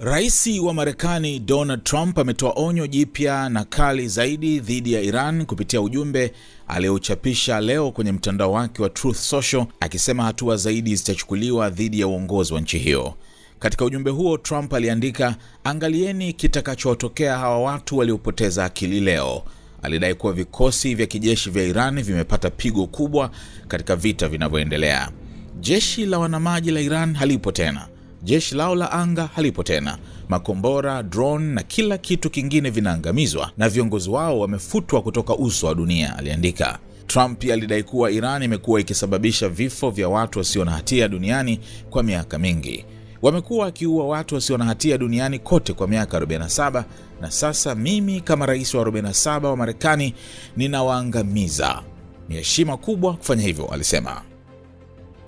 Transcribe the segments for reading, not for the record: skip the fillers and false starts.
Rais wa Marekani Donald Trump ametoa onyo jipya na kali zaidi dhidi ya Iran kupitia ujumbe aliochapisha leo kwenye mtandao wake wa Truth Social, akisema hatua zaidi zitachukuliwa dhidi ya uongozi wa nchi hiyo. Katika ujumbe huo, Trump aliandika, "Angalieni kitakachotokea hawa watu waliopoteza akili leo." Alidai kuwa vikosi vya kijeshi vya Iran vimepata pigo kubwa katika vita vinavyoendelea. Jeshi la wanamaji la Iran halipo tena. Jeshi lao la anga halipo tena. Makombora, drone na kila kitu kingine vinaangamizwa na viongozi wao wamefutwa kutoka uso wa dunia, aliandika. Trump pia alidai kuwa Iran imekuwa ikisababisha vifo vya watu wasio na hatia duniani kwa miaka mingi. Wamekuwa wakiua watu wasio na hatia duniani kote kwa miaka 47 na sasa mimi kama rais wa 47 wa Marekani ninawaangamiza. Ni heshima kubwa kufanya hivyo, alisema.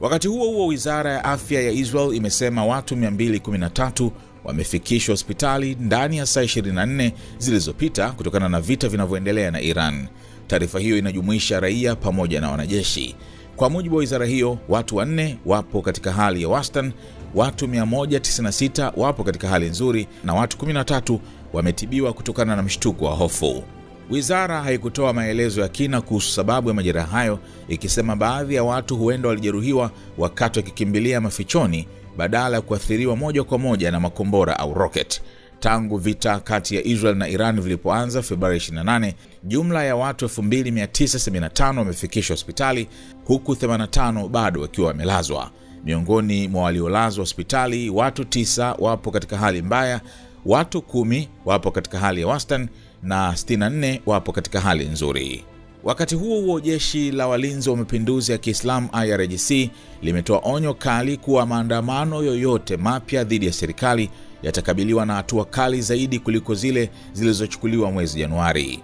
Wakati huo huo, Wizara ya Afya ya Israel imesema watu 213 wamefikishwa hospitali ndani ya saa 24 zilizopita kutokana na vita vinavyoendelea na Iran. Taarifa hiyo inajumuisha raia pamoja na wanajeshi. Kwa mujibu wa wizara hiyo, watu 4 wapo katika hali ya wastani, watu 196 wapo katika hali nzuri na watu 13 wametibiwa kutokana na mshtuko wa hofu. Wizara haikutoa maelezo ya kina kuhusu sababu ya majeraha hayo, ikisema baadhi ya watu huenda walijeruhiwa wakati wakikimbilia mafichoni badala ya kuathiriwa moja kwa moja na makombora au rocket. Tangu vita kati ya Israel na Iran vilipoanza Februari 28, jumla ya watu 2975 wamefikishwa hospitali, huku 85 bado wakiwa wamelazwa. Miongoni mwa waliolazwa hospitali, watu 9 wapo katika hali mbaya, watu 10 wapo katika hali ya wastani na 64 wapo katika hali nzuri. Wakati huo huo, jeshi la walinzi wa mapinduzi ya Kiislamu IRGC limetoa onyo kali kuwa maandamano yoyote mapya dhidi ya serikali yatakabiliwa na hatua kali zaidi kuliko zile zilizochukuliwa mwezi Januari.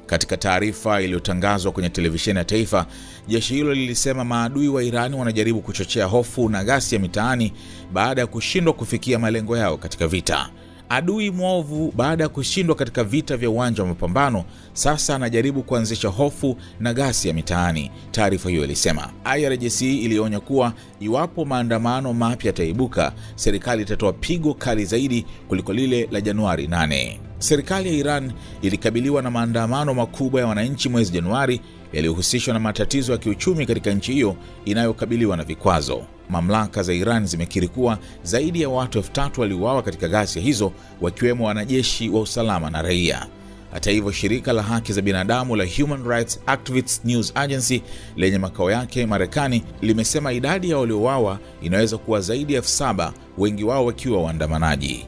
Katika taarifa iliyotangazwa kwenye televisheni ya taifa, jeshi hilo lilisema maadui wa Iran wanajaribu kuchochea hofu na ghasia mitaani baada ya kushindwa kufikia malengo yao katika vita. Adui mwovu baada ya kushindwa katika vita vya uwanja wa mapambano sasa anajaribu kuanzisha hofu na ghasia mitaani, taarifa hiyo ilisema. IRGC ilionya kuwa iwapo maandamano mapya yataibuka, serikali itatoa pigo kali zaidi kuliko lile la Januari 8. Serikali ya Iran ilikabiliwa na maandamano makubwa ya wananchi mwezi Januari yaliyohusishwa na matatizo ya kiuchumi katika nchi hiyo inayokabiliwa na vikwazo. Mamlaka za Iran zimekiri kuwa zaidi ya watu 3000 waliuawa katika ghasia hizo, wakiwemo wanajeshi wa usalama na raia. Hata hivyo, shirika la haki za binadamu la Human Rights Activists News Agency lenye makao yake Marekani limesema idadi ya waliouawa inaweza kuwa zaidi ya 7,000, wengi wao wakiwa waandamanaji.